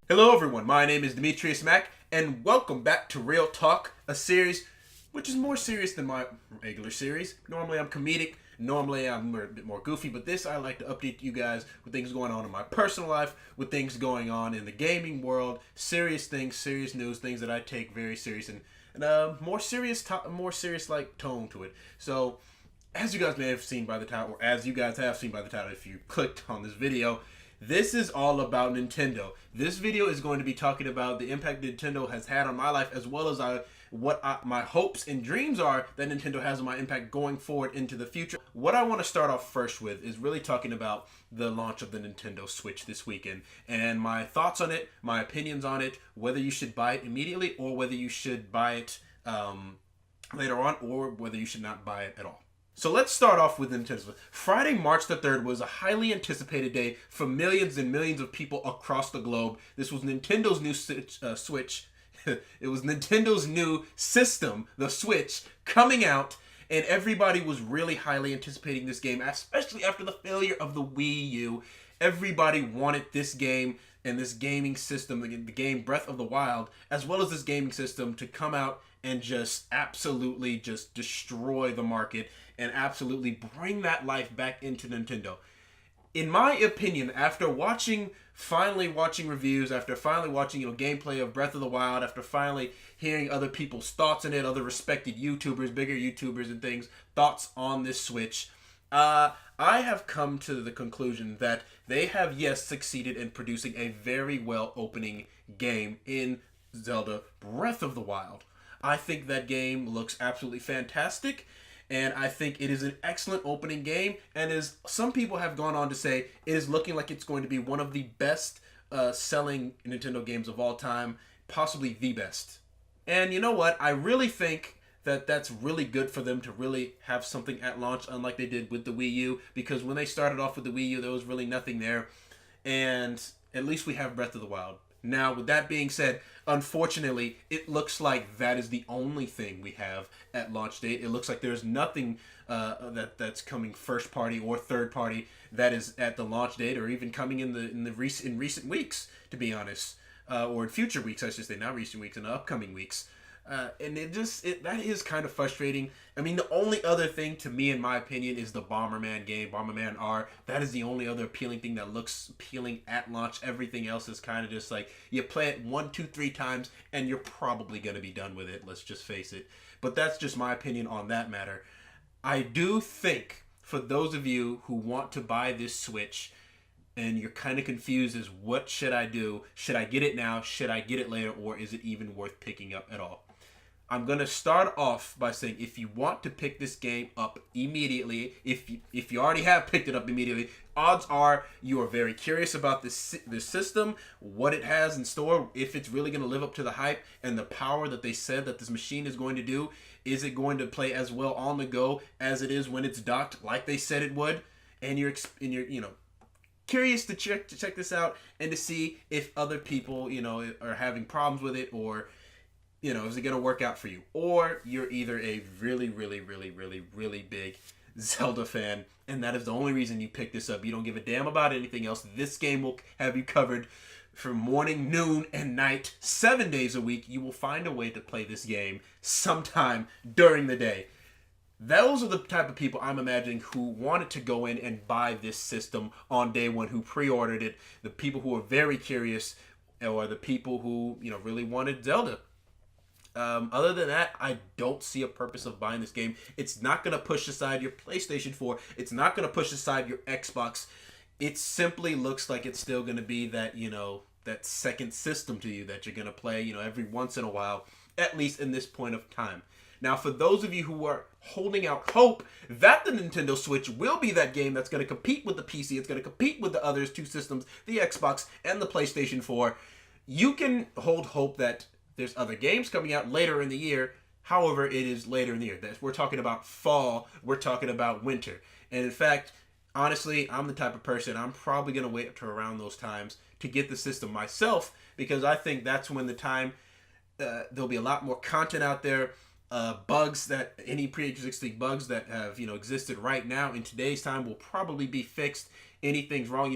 Hello everyone, my name is Demetrius Mack, and welcome back to Real Talk, a series which is more serious than my regular series. Normally I'm comedic, normally I'm a bit more goofy, but this I like to update you guys with things going on in my personal life, with things going on in the gaming world, serious things, serious news, things that I take very serious, and a more serious like tone to it. So, as you guys may have seen by the title, or as you guys have seen by the title if you clicked on this video, this is all about Nintendo. This video is going to be talking about the impact Nintendo has had on my life, as well as my hopes and dreams are that Nintendo has on my impact going forward into the future. What I want to start off first with is really talking about the launch of the Nintendo Switch this weekend and my thoughts on it, my opinions on it, whether you should buy it immediately or whether you should buy it later on, or whether you should not buy it at all. So let's start off with Nintendo. Friday, March the 3rd was a highly anticipated day for millions and millions of people across the globe. This was Nintendo's new Switch. It was Nintendo's new system, the Switch, coming out, and everybody was really highly anticipating this game, especially after the failure of the Wii U. Everybody wanted this game and this gaming system, the game Breath of the Wild, as well as this gaming system, to come out and just absolutely just destroy the market and absolutely bring that life back into Nintendo. In my opinion, after finally watching reviews, after finally watching gameplay of Breath of the Wild, after finally hearing other people's thoughts on it, other respected YouTubers, bigger YouTubers and things, thoughts on this Switch, I have come to the conclusion that they have, yes, succeeded in producing a very well opening game in Zelda Breath of the Wild. I think that game looks absolutely fantastic, and I think it is an excellent opening game, and as some people have gone on to say, it is looking like it's going to be one of the best selling Nintendo games of all time, possibly the best. And you know what? I really think that that's really good for them to really have something at launch, unlike they did with the Wii U, because when they started off with the Wii U, there was really nothing there, and at least we have Breath of the Wild. Now, with that being said, unfortunately, it looks like that is the only thing we have at launch date. It looks like there's nothing that's coming first party or third party that is at the launch date, or even coming in recent weeks, to be honest, or in future weeks, I should say, not recent weeks, in the upcoming weeks. And that is kind of frustrating. I mean, the only other thing to me, in my opinion, is the Bomberman game, Bomberman R. That is the only other appealing thing that looks appealing at launch. Everything else is kind of just like, you play it 1, 2, 3 times, and you're probably going to be done with it. Let's just face it. But that's just my opinion on that matter. I do think, for those of you who want to buy this Switch, and you're kind of confused as what should I do? Should I get it now? Should I get it later? Or is it even worth picking up at all? I'm going to start off by saying, if you want to pick this game up immediately, if you already have picked it up immediately, odds are you are very curious about this system, what it has in store, if it's really going to live up to the hype and the power that they said that this machine is going to do. Is it going to play as well on the go as it is when it's docked, like they said it would? And you're curious to check this out and to see if other people, are having problems with it, or is it going to work out for you? Or you're either a really, really, really, really, really big Zelda fan, and that is the only reason you pick this up. You don't give a damn about anything else. This game will have you covered from morning, noon, and night, 7 days a week. You will find a way to play this game sometime during the day. Those are the type of people I'm imagining who wanted to go in and buy this system on day one, who pre-ordered it, the people who are very curious, or the people who, really wanted Zelda. Other than that, I don't see a purpose of buying this game. It's not going to push aside your PlayStation 4. It's not going to push aside your Xbox. It simply looks like it's still going to be that, that second system to you that you're going to play, every once in a while, at least in this point of time. Now, for those of you who are holding out hope that the Nintendo Switch will be that game that's going to compete with the PC, it's going to compete with the other two systems, the Xbox and the PlayStation 4, you can hold hope that there's other games coming out later in the year. However, it is later in the year. We're talking about fall. We're talking about winter. And in fact, honestly, I'm the type of person, I'm probably going to wait up to around those times to get the system myself, because I think that's when the time, there'll be a lot more content out there. Bugs that, any pre-existing bugs that have, existed right now in today's time will probably be fixed. Anything's wrong,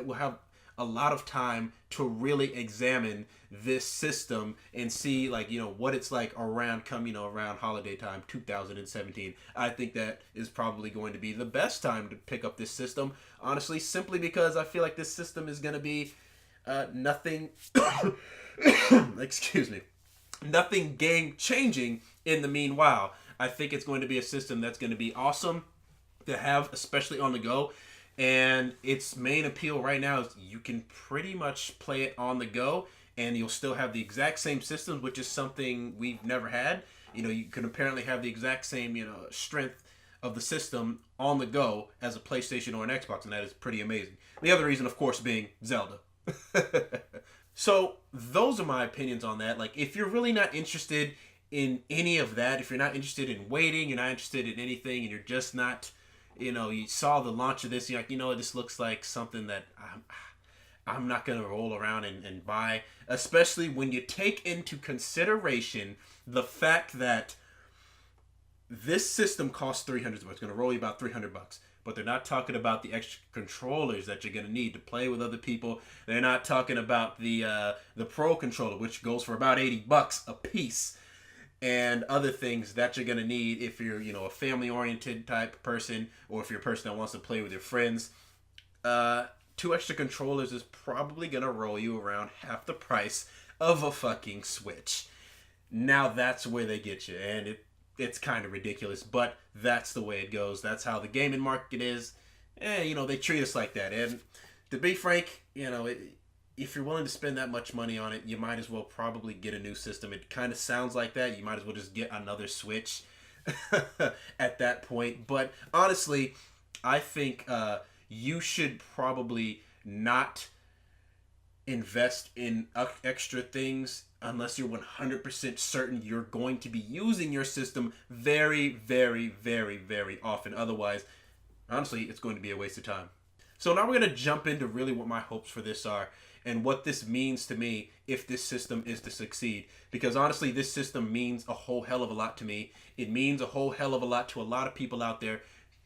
we'll have a lot of time to really examine this system and see, like, what it's like around around holiday time 2017. I think that is probably going to be the best time to pick up this system, honestly, simply because I feel like this system is going to be nothing excuse me, nothing game changing in the meanwhile. I think it's going to be a system that's going to be awesome to have, especially on the go. And its main appeal right now is you can pretty much play it on the go, and you'll still have the exact same systems, which is something we've never had. You can apparently have the exact same, strength of the system on the go as a PlayStation or an Xbox, and that is pretty amazing. The other reason, of course, being Zelda. So those are my opinions on that. Like, if you're really not interested in any of that, if you're not interested in waiting, you're not interested in anything, and you're just not, you saw the launch of this, you're like, this looks like something that I'm not going to roll around and buy, especially when you take into consideration the fact that this system costs $300. It's going to roll you about $300. But they're not talking about the extra controllers that you're going to need to play with other people. They're not talking about the Pro controller, which goes for about $80 a piece, and other things that you're going to need if you're, a family-oriented type person, or if you're a person that wants to play with your friends. 2 extra controllers is probably going to roll you around half the price of a fucking Switch. Now that's where they get you, and it's kind of ridiculous, but that's the way it goes. That's how the gaming market is. They treat us like that. And to be frank, if you're willing to spend that much money on it, you might as well probably get a new system. It kind of sounds like that. You might as well just get another Switch at that point. But honestly, I think you should probably not invest in extra things unless you're 100% certain you're going to be using your system very, very, very, very often. Otherwise, honestly, it's going to be a waste of time. So now we're going to jump into really what my hopes for this are and what this means to me if this system is to succeed. Because honestly, this system means a whole hell of a lot to me. It means a whole hell of a lot to a lot of people out there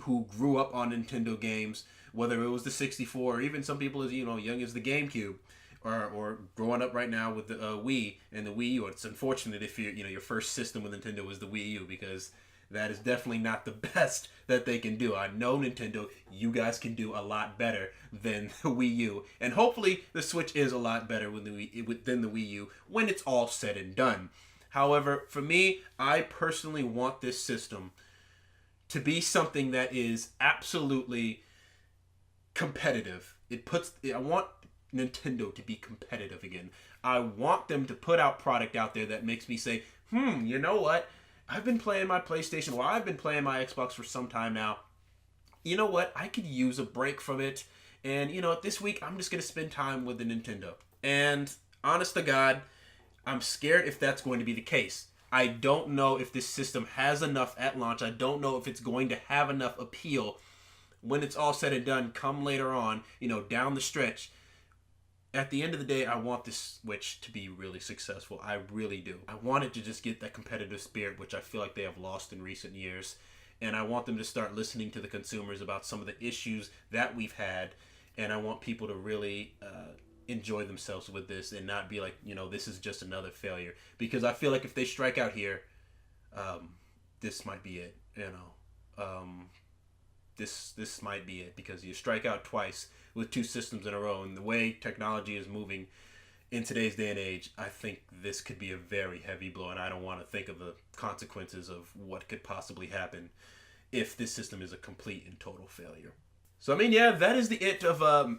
who grew up on Nintendo games, whether it was the 64 or even some people as young as the GameCube. Or growing up right now with the Wii and the Wii U. It's unfortunate if your first system with Nintendo was the Wii U, because that is definitely not the best that they can do. I know Nintendo, you guys can do a lot better than the Wii U, and hopefully the Switch is a lot better than the Wii U when it's all said and done. However, for me, I personally want this system to be something that is absolutely competitive. I want Nintendo to be competitive again. I want them to put out product out there that makes me say, you know what? I've been playing my PlayStation, or I've been playing my Xbox for some time now. You know what? I could use a break from it. And, this week I'm just going to spend time with the Nintendo. And honest to God, I'm scared if that's going to be the case. I don't know if this system has enough at launch. I don't know if it's going to have enough appeal when it's all said and done come later on, down the stretch. At the end of the day, I want this Switch to be really successful. I really do. I want it to just get that competitive spirit, which I feel like they have lost in recent years. And I want them to start listening to the consumers about some of the issues that we've had. And I want people to really enjoy themselves with this and not be like, this is just another failure. Because I feel like if they strike out here, this might be it. This might be it, because you strike out twice with 2 systems in a row, and the way technology is moving in today's day and age, I think this could be a very heavy blow, and I don't want to think of the consequences of what could possibly happen if this system is a complete and total failure. So that is the it of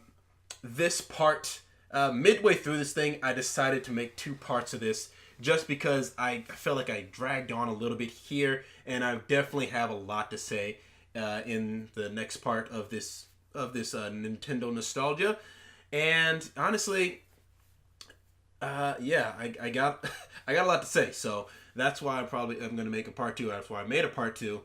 this part. Midway through this thing, I decided to make 2 parts of this, just because I felt like I dragged on a little bit here, and I definitely have a lot to say in the next part of this Nintendo nostalgia. And honestly, I got a lot to say, so that's why I'm going to make a part 2. That's why I made a part 2,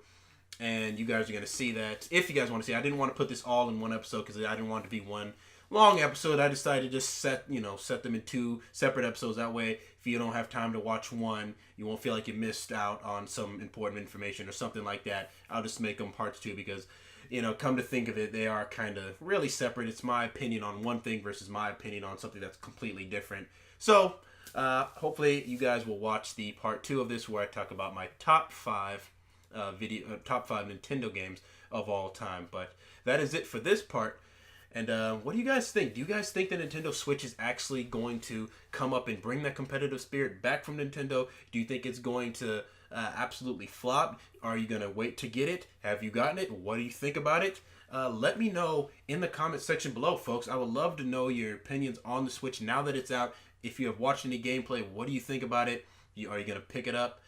and you guys are going to see that if you guys want to see. I didn't want to put this all in one episode because I didn't want it to be one long episode. I decided to just set them in 2 separate episodes. That way, if you don't have time to watch one, you won't feel like you missed out on some important information or something like that. I'll just make them parts 2, because come to think of it, they are kind of really separate. It's my opinion on one thing versus my opinion on something that's completely different. So, hopefully you guys will watch the part 2 of this where I talk about my top 5 top 5 Nintendo games of all time. But that is it for this part. And what do you guys think? Do you guys think the Nintendo Switch is actually going to come up and bring that competitive spirit back from Nintendo? Do you think it's going to absolutely flop? Are you going to wait to get it? Have you gotten it? What do you think about it? Let me know in the comment section below, folks. I would love to know your opinions on the Switch now that it's out. If you have watched any gameplay, what do you think about it? Are you going to pick it up?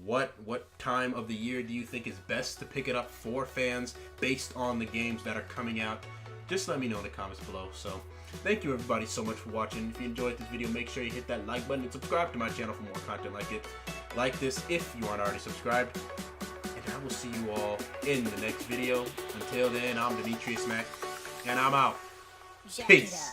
What time of the year do you think is best to pick it up for fans based on the games that are coming out? Just let me know in the comments below. So, thank you everybody so much for watching. If you enjoyed this video, make sure you hit that like button and subscribe to my channel for more content like it. Like this if you aren't already subscribed. And I will see you all in the next video. Until then, I'm Demetrius Mac, and I'm out. Peace.